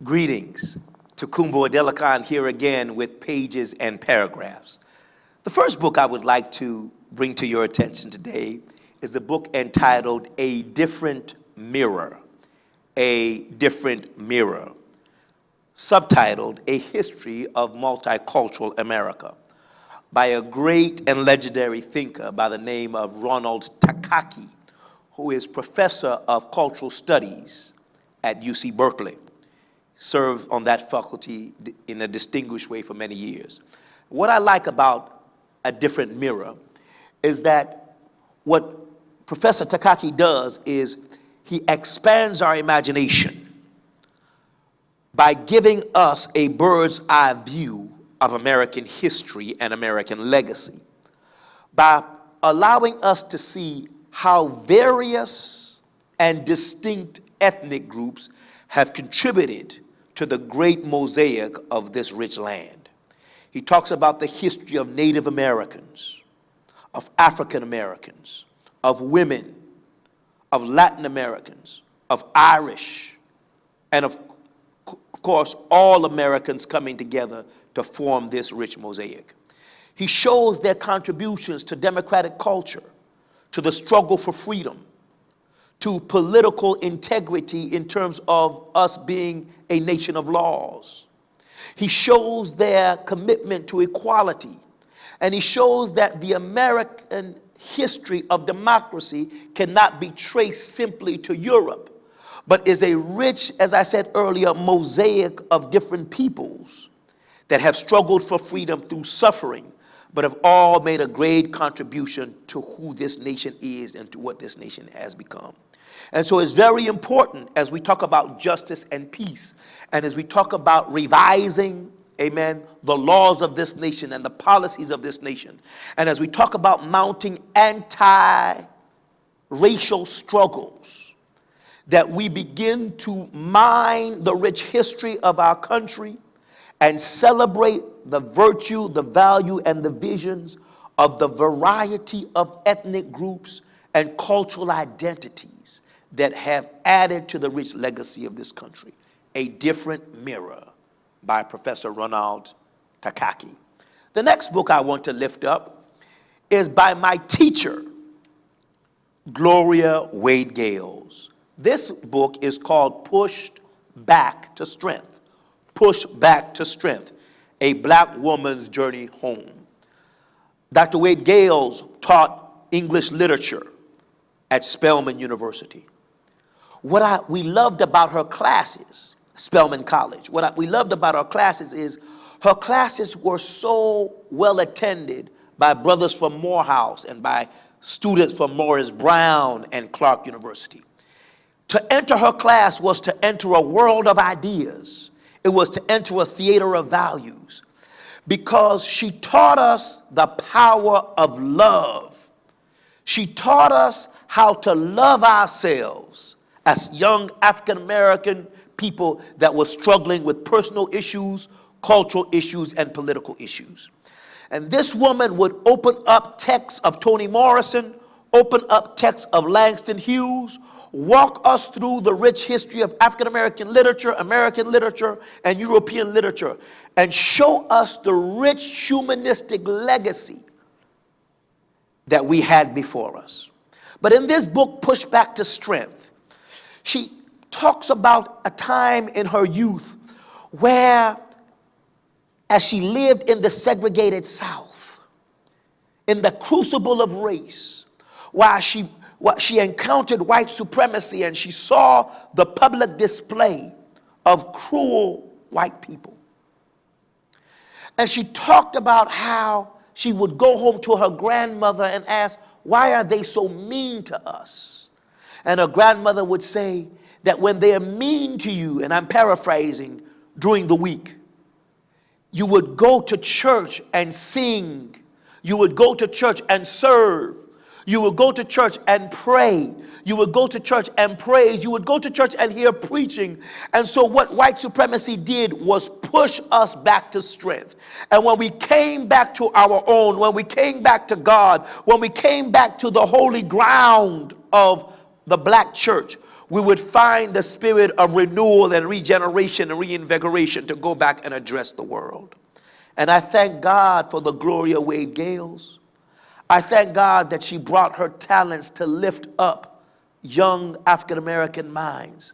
Greetings. Tokunbo Adelekan here again with pages and paragraphs. The first book I would like to bring to your attention today is a book entitled A Different Mirror. A Different Mirror. Subtitled A History of Multicultural America by a great and legendary thinker by the name of Ronald Takaki, who is professor of cultural studies at UC Berkeley. Served on that faculty in a distinguished way for many years. What I like about A Different Mirror is that what Professor Takaki does is he expands our imagination by giving us a bird's eye view of American history and American legacy, by allowing us to see how various and distinct ethnic groups have contributed to the great mosaic of this rich land. He talks about the history of Native Americans, of African Americans, of women, of Latin Americans, of Irish, and of course, all Americans coming together to form this rich mosaic. He shows their contributions to democratic culture, to the struggle for freedom, to political integrity in terms of us being a nation of laws. He shows their commitment to equality, and he shows that the American history of democracy cannot be traced simply to Europe, but is a rich, as I said earlier, mosaic of different peoples that have struggled for freedom through suffering, but have all made a great contribution to who this nation is and to what this nation has become. And so it's very important as we talk about justice and peace, and as we talk about revising, amen, the laws of this nation and the policies of this nation, and as we talk about mounting anti-racial struggles, that we begin to mine the rich history of our country and celebrate the virtue, the value, and the visions of the variety of ethnic groups and cultural identities that have added to the rich legacy of this country. A Different Mirror by Professor Ronald Takaki. The next book I want to lift up is by my teacher, Gloria Wade Gales. This book is called Pushed Back to Strength. Pushed Back to Strength, a black woman's journey home. Dr. Wade Gales taught English literature at Spelman University. What we loved about her classes, Spelman College, we loved about her classes is her classes were so well attended by brothers from Morehouse and by students from Morris Brown and Clark University. To enter her class was to enter a world of ideas. It was to enter a theater of values, because she taught us the power of love. She taught us how to love ourselves as young African-American people that were struggling with personal issues, cultural issues, and political issues. And this woman would open up texts of Toni Morrison, open up texts of Langston Hughes, walk us through the rich history of African-American literature, American literature, and European literature, and show us the rich humanistic legacy that we had before us. But in this book, Pushed Back to Strength, she talks about a time in her youth where, as she lived in the segregated South, in the crucible of race, while she encountered white supremacy and she saw the public display of cruel white people. And she talked about how she would go home to her grandmother and ask, why are they so mean to us? And her grandmother would say that when they're mean to you, and I'm paraphrasing, during the week, you would go to church and sing. You would go to church and serve. You would go to church and pray. You would go to church and praise. You would go to church and hear preaching. And so what white supremacy did was push us back to strength. And when we came back to our own, when we came back to God, when we came back to the holy ground of the black church, we would find the spirit of renewal and regeneration and reinvigoration to go back and address the world. And I thank God for the Gloria Wade Gales. I thank God that she brought her talents to lift up young African-American minds.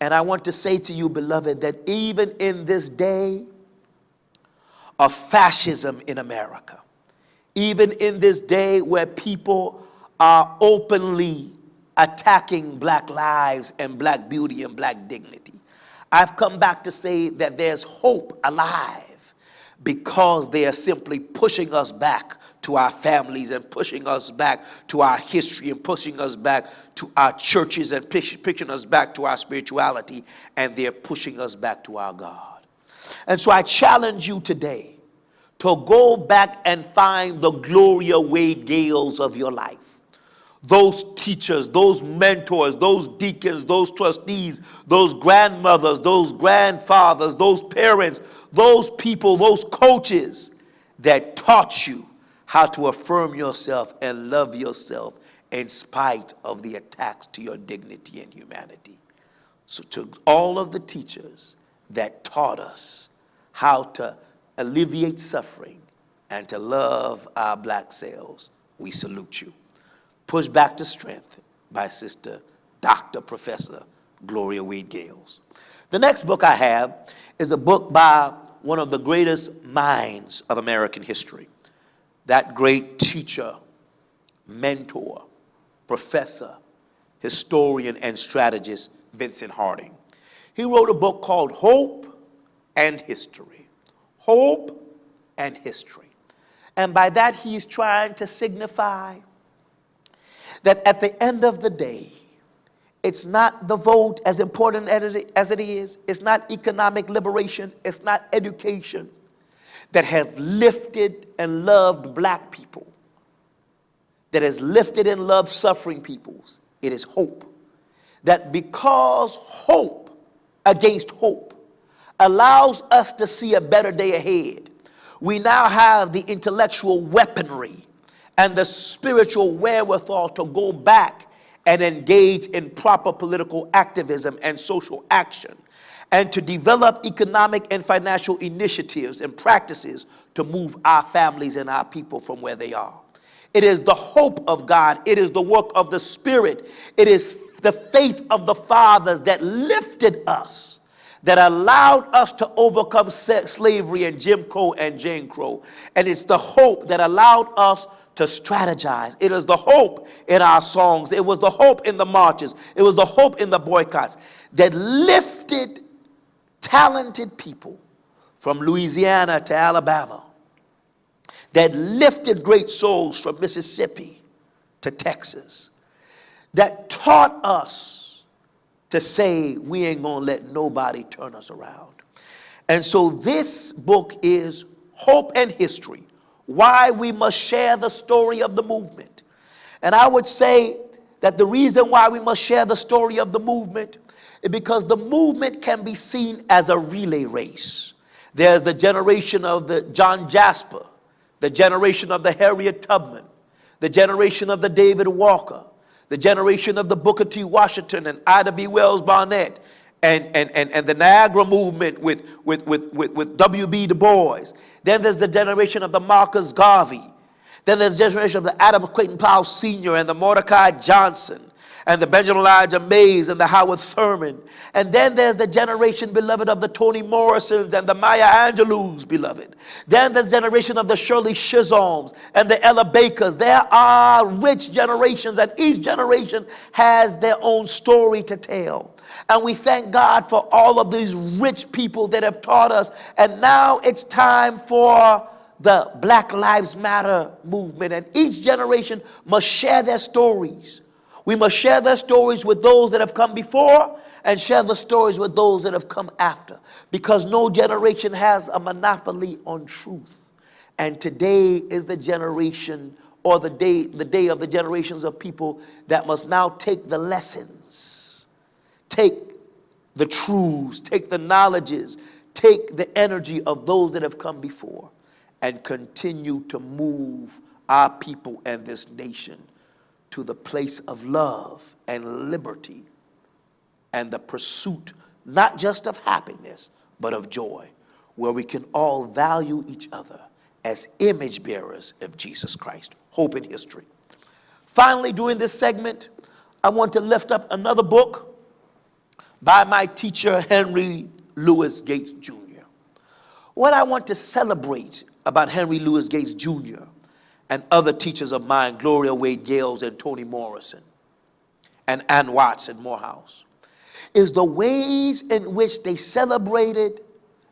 And I want to say to you, beloved, that even in this day of fascism in America, even in this day where people are openly attacking black lives and black beauty and black dignity, I've come back to say that there's hope alive, because they are simply pushing us back to our families and pushing us back to our history and pushing us back to our churches and pushing us back to our spirituality, and they're pushing us back to our God. And so I challenge you today to go back and find the Gloria Wade Gales of your life. Those teachers, those mentors, those deacons, those trustees, those grandmothers, those grandfathers, those parents, those people, those coaches that taught you how to affirm yourself and love yourself in spite of the attacks to your dignity and humanity. So to all of the teachers that taught us how to alleviate suffering and to love our black selves, we salute you. Push Back to Strength by Sister Dr. Professor Gloria Wade Gales. The next book I have is a book by one of the greatest minds of American history. That great teacher, mentor, professor, historian, and strategist, Vincent Harding. He wrote a book called Hope and History. Hope and History. And by that, he's trying to signify that at the end of the day, it's not the vote, as important as it is. It's not economic liberation. It's not education that have lifted and loved black people, that has lifted and loved suffering peoples. It is hope. That because hope against hope allows us to see a better day ahead, we now have the intellectual weaponry and the spiritual wherewithal to go back and engage in proper political activism and social action, and to develop economic and financial initiatives and practices to move our families and our people from where they are. It is the hope of God. It is the work of the Spirit. It is the faith of the fathers that lifted us, that allowed us to overcome slavery and Jim Crow and Jane Crow. And it's the hope that allowed us to strategize. It is the hope in our songs. It was the hope in the marches. It was the hope in the boycotts that lifted talented people from Louisiana to Alabama, that lifted great souls from Mississippi to Texas, that taught us to say we ain't gonna let nobody turn us around. And so this book is Hope and History, why we must share the story of the movement. And I would say that the reason why we must share the story of the movement is because the movement can be seen as a relay race. There's the generation of the John Jasper, the generation of the Harriet Tubman, the generation of the David Walker, the generation of the Booker T. Washington and Ida B. Wells Barnett, and the Niagara movement with W.B. Du Bois. Then there's the generation of the Marcus Garvey. Then there's the generation of the Adam Clayton Powell Sr. and the Mordecai Johnson and the Benjamin Elijah Mays and the Howard Thurman. And then there's the generation, beloved, of the Toni Morrisons and the Maya Angelou's, beloved. Then there's the generation of the Shirley Chisholms and the Ella Bakers. There are rich generations, and each generation has their own story to tell. And we thank God for all of these rich people that have taught us. And now it's time for the Black Lives Matter movement. And each generation must share their stories. We must share their stories with those that have come before and share the stories with those that have come after, because no generation has a monopoly on truth. And today is the generation, or the day of the generations of people that must now take the lessons, take the truths, take the knowledges, take the energy of those that have come before, and continue to move our people and this nation to the place of love and liberty and the pursuit not just of happiness, but of joy, where we can all value each other as image bearers of Jesus Christ. Hope in history. Finally, during this segment, I want to lift up another book by my teacher, Henry Louis Gates Jr. What I want to celebrate about Henry Louis Gates Jr. and other teachers of mine, Gloria Wade Gales and Toni Morrison and Ann Watts and Morehouse, is the ways in which they celebrated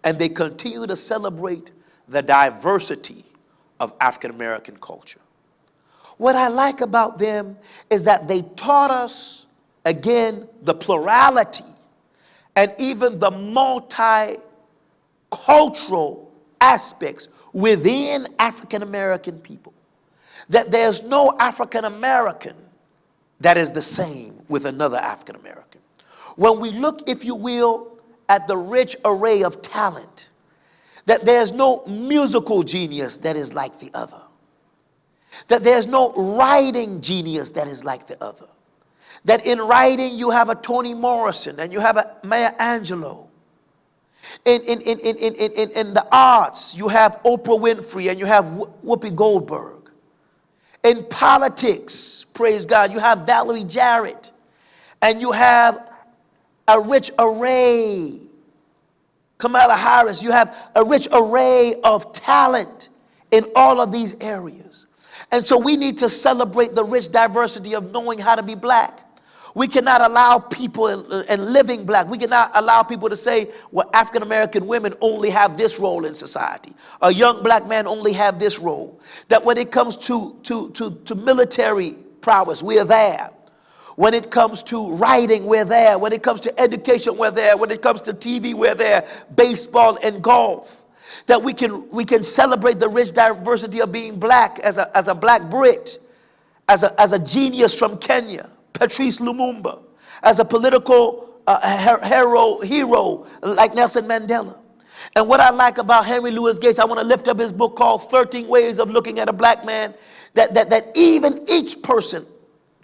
and they continue to celebrate the diversity of African American culture. What I like about them is that they taught us, again, the plurality and even the multicultural aspects within African American people. That there's no African American that is the same with another African American. When we look, if you will, at the rich array of talent, that there's no musical genius that is like the other. That there's no writing genius that is like the other. That in writing you have a Toni Morrison and you have a Maya Angelou. In the arts you have Oprah Winfrey and you have Whoopi Goldberg. In politics, praise God, you have Valerie Jarrett and you have a rich array. Kamala Harris, you have a rich array of talent in all of these areas. And so we need to celebrate the rich diversity of knowing how to be black. We cannot allow people, and living black, we cannot allow people to say, well, African American women only have this role in society. A young black man only have this role. That when it comes to military prowess, we are there. When it comes to writing, we're there. When it comes to education, we're there. When it comes to TV, we're there. Baseball and golf. That we can celebrate the rich diversity of being black as a black Brit, as a genius from Kenya, Patrice Lumumba, as a political hero like Nelson Mandela. And what I like about Henry Louis Gates, I want to lift up his book called 13 Ways of Looking at a Black Man, that even each person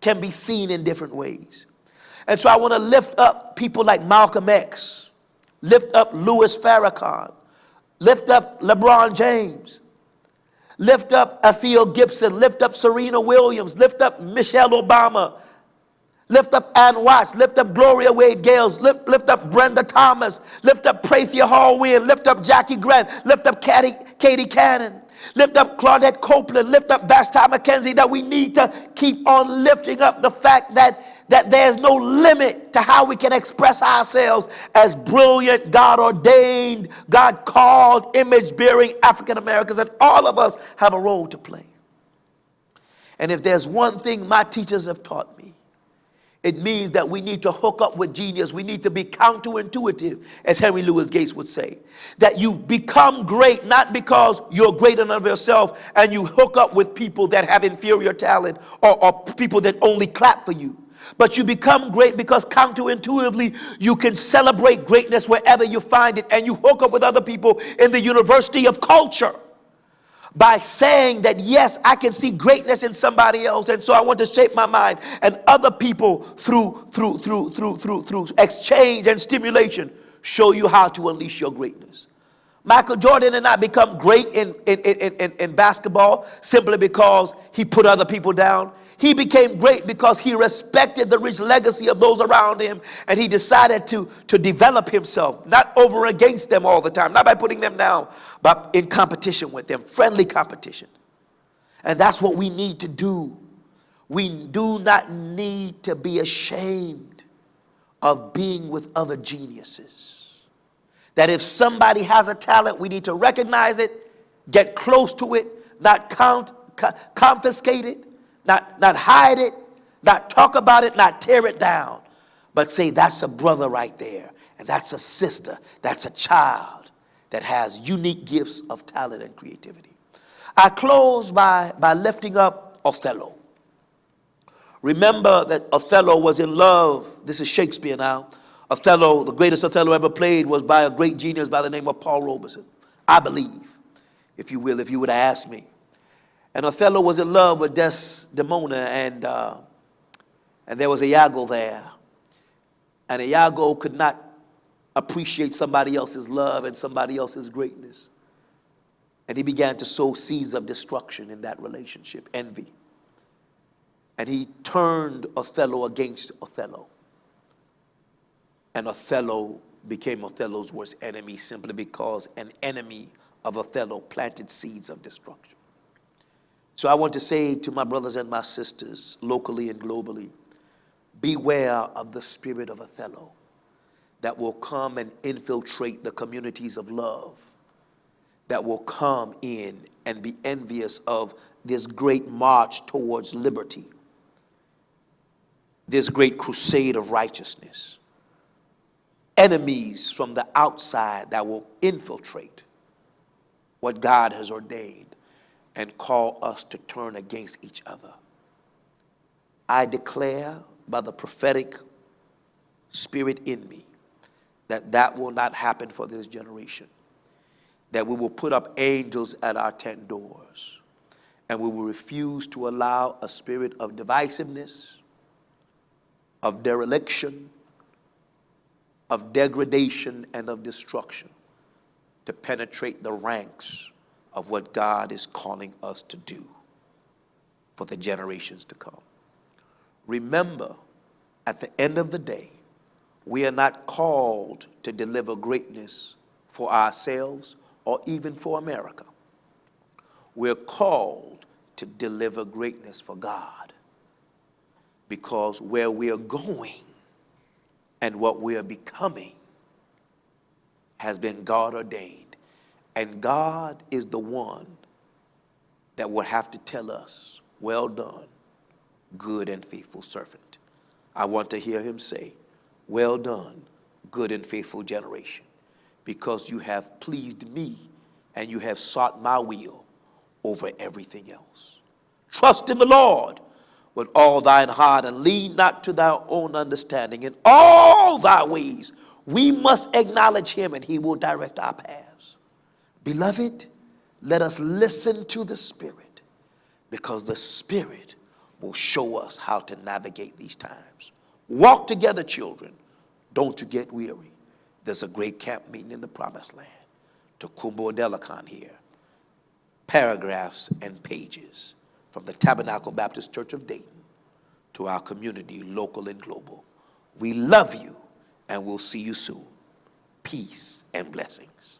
can be seen in different ways. And so I want to lift up people like Malcolm X, lift up Louis Farrakhan, lift up LeBron James, lift up Athel Gibson, lift up Serena Williams, lift up Michelle Obama, lift up Ann Watts, lift up Gloria Wade Gales, lift up Brenda Thomas, lift up Prathia Hallwin, lift up Jackie Grant, lift up Katie Cannon, lift up Claudette Copeland, lift up Vashti McKenzie. That we need to keep on lifting up the fact that there's no limit to how we can express ourselves as brilliant, God-ordained, God-called, image-bearing African Americans, that all of us have a role to play. And if there's one thing my teachers have taught me, it means that we need to hook up with genius. We need to be counterintuitive, as Henry Louis Gates would say. That you become great not because you're great in and of yourself and you hook up with people that have inferior talent or people that only clap for you. But you become great because counterintuitively you can celebrate greatness wherever you find it, and you hook up with other people in the university of culture by saying that, yes, I can see greatness in somebody else, and so I want to shape my mind. And other people through exchange and stimulation show you how to unleash your greatness. Michael Jordan did not become great in basketball simply because he put other people down. He became great because he respected the rich legacy of those around him, and he decided to develop himself, not over against them all the time, not by putting them down, but in competition with them, friendly competition. And that's what we need to do. We do not need to be ashamed of being with other geniuses. That if somebody has a talent, we need to recognize it, get close to it, not confiscate it, not hide it, not talk about it, not tear it down, but say that's a brother right there, and that's a sister, that's a child that has unique gifts of talent and creativity. I close by lifting up Othello. Remember that Othello was in love. This is Shakespeare now. Othello, the greatest Othello ever played, was by a great genius by the name of Paul Robeson. I believe, if you will, if you would have asked me. And Othello was in love with Desdemona, and there was Iago there. And Iago could not appreciate somebody else's love and somebody else's greatness. And he began to sow seeds of destruction in that relationship, envy. And he turned Othello against Othello. And Othello became Othello's worst enemy simply because an enemy of Othello planted seeds of destruction. So I want to say to my brothers and my sisters, locally and globally, beware of the spirit of Othello that will come and infiltrate the communities of love, that will come in and be envious of this great march towards liberty, this great crusade of righteousness. Enemies from the outside that will infiltrate what God has ordained and call us to turn against each other. I declare by the prophetic spirit in me that that will not happen for this generation, that we will put up angels at our tent doors, and we will refuse to allow a spirit of divisiveness, of dereliction, of degradation, and of destruction to penetrate the ranks of what God is calling us to do for the generations to come. Remember, at the end of the day, we are not called to deliver greatness for ourselves or even for America. We're called to deliver greatness for God, because where we are going and what we are becoming has been God ordained. And God is the one that will have to tell us, well done, good and faithful servant. I want to hear him say, well done, good and faithful generation, because you have pleased me and you have sought my will over everything else. Trust in the Lord with all thine heart and lean not to thy own understanding. In all thy ways we must acknowledge him and he will direct our paths. Beloved, let us listen to the Spirit, because the Spirit will show us how to navigate these times. Walk together, children. Don't you get weary. There's a great camp meeting in the promised land. Tokunbo Adelekan here. Paragraphs and pages from the Tabernacle Baptist Church of Dayton to our community, local and global. We love you and we'll see you soon. Peace and blessings.